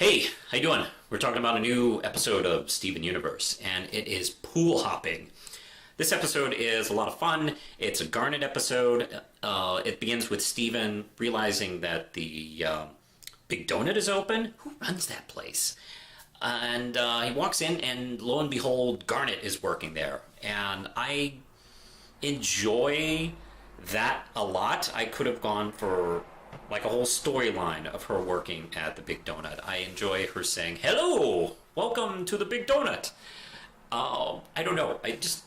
Hey, how you doing? We're talking about a new episode of Steven Universe, and it is pool hopping. This episode is a lot of fun. It's a Garnet episode. It begins with Steven realizing that the Big Donut is open. Who runs that place? And he walks in, and lo and behold, Garnet is working there. And I enjoy that a lot. I could have gone for like a whole storyline of her working at the Big Donut. I enjoy her saying, "Hello, welcome to the Big Donut." I don't know. I just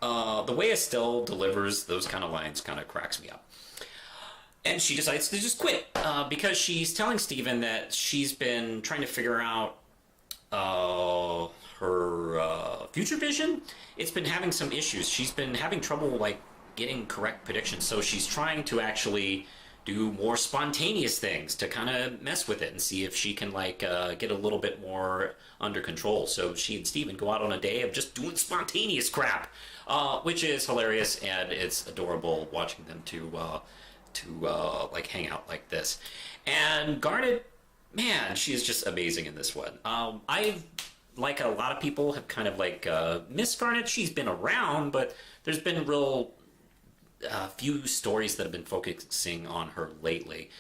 the way Estelle delivers those kind of lines kind of cracks me up. And she decides to just quit because she's telling Steven that she's been trying to figure out her future vision. It's been having some issues. She's been having trouble like getting correct predictions. So she's trying to actually do more spontaneous things to kind of mess with it and see if she can like get a little bit more under control. So she and Steven go out on a day of just doing spontaneous crap, which is hilarious, and it's adorable watching them to like hang out like this. And Garnet, man, she is just amazing in this one. I, like a lot of people, have kind of like missed Garnet. She's been around, but there's been real few stories that have been focusing on her lately.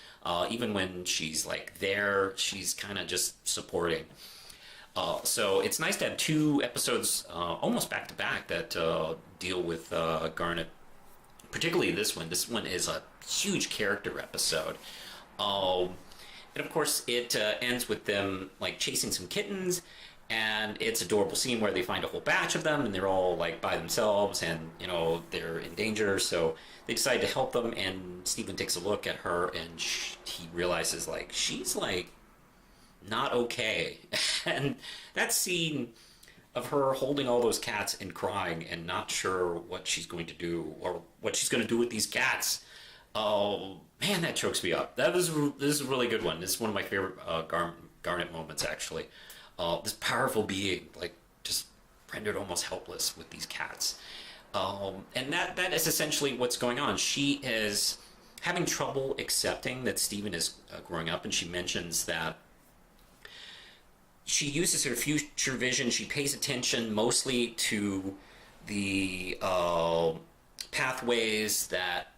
Even when she's like there, she's kind of just supporting. So it's nice to have two episodes almost back to back that deal with Garnet. Particularly this one. This one is a huge character episode. And of course, it ends with them like chasing some kittens. And it's an adorable scene where they find a whole batch of them, and they're all like by themselves, and they're in danger. So they decide to help them. And Steven takes a look at her, and he realizes like she's like not okay. And that scene of her holding all those cats and crying and not sure what she's going to do or what she's going to do with these cats. Oh man, that chokes me up. This is a really good one. This is one of my favorite Garnet moments, actually. This powerful being, like, just rendered almost helpless with these cats. And that is essentially what's going on. She is having trouble accepting that Steven is growing up, and she mentions that she uses her future vision. She pays attention mostly to the pathways that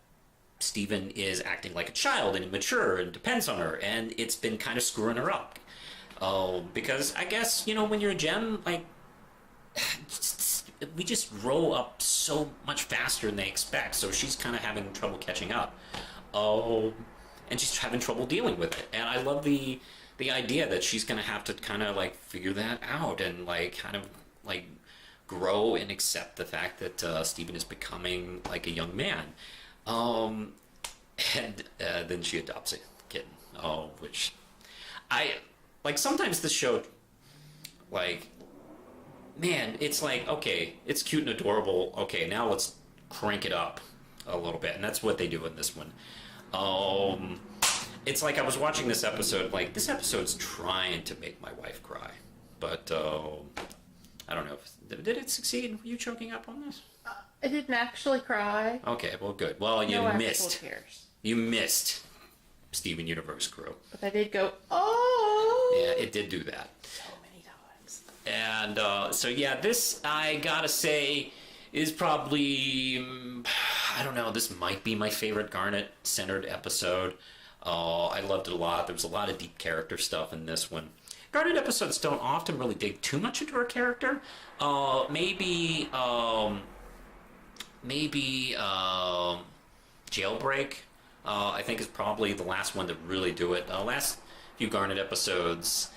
Steven is acting like a child and immature and depends on her, and it's been kind of screwing her up. Because I guess, when you're a gem, like, we just grow up so much faster than they expect, so she's kind of having trouble catching up. And she's having trouble dealing with it. And I love the idea that she's going to have to kind of, like, figure that out and, like, kind of, like, grow and accept the fact that Steven is becoming, like, a young man. And then she adopts a kitten, which like, sometimes this show, like, man, it's like, okay, it's cute and adorable. Okay, now let's crank it up a little bit. And that's what they do in this one. It's like I was watching this episode, like, this episode's trying to make my wife cry. But, I don't know. Did it succeed? Were you choking up on this? I didn't actually cry. Okay, well, good. Well, you no missed. Actual tears. You missed Steven Universe crew. But I did go, oh! Yeah, it did do that. So many times. And so, yeah, this, I gotta say, is probably, I don't know, this might be my favorite Garnet-centered episode. I loved it a lot. There was a lot of deep character stuff in this one. Garnet episodes don't often really dig too much into her character. Maybe Jailbreak, I think, is probably the last one to really do it. Last few Garnet episodes,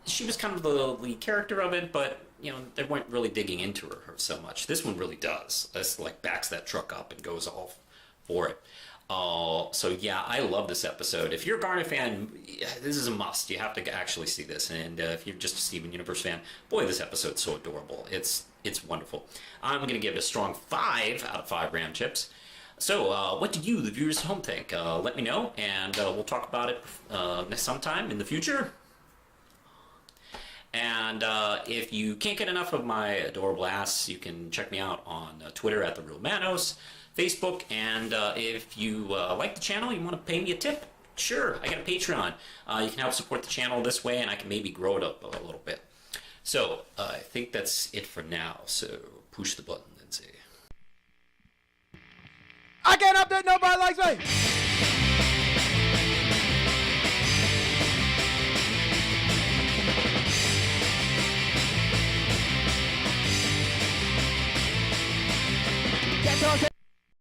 she was kind of the lead character of it, but they weren't really digging into her so much. This one really does. This like backs that truck up and goes all for it. So yeah, I love this episode. If you're a Garnet fan, this is a must. You have to actually see this. And if you're just a Steven Universe fan, boy, this episode's so adorable. It's wonderful. I'm going to give it a strong 5 out of 5 Ram Chips. So, what did you, the viewers at home, think? Let me know, and we'll talk about it sometime in the future. And if you can't get enough of my adorable ass, you can check me out on Twitter at The Real Manos, Facebook, and if you like the channel, you want to pay me a tip, Sure, I got a Patreon. You can help support the channel this way, and I can maybe grow it up a little bit. So, I think that's it for now. So, push the button, Lindsay. I can't update nobody like me. Can't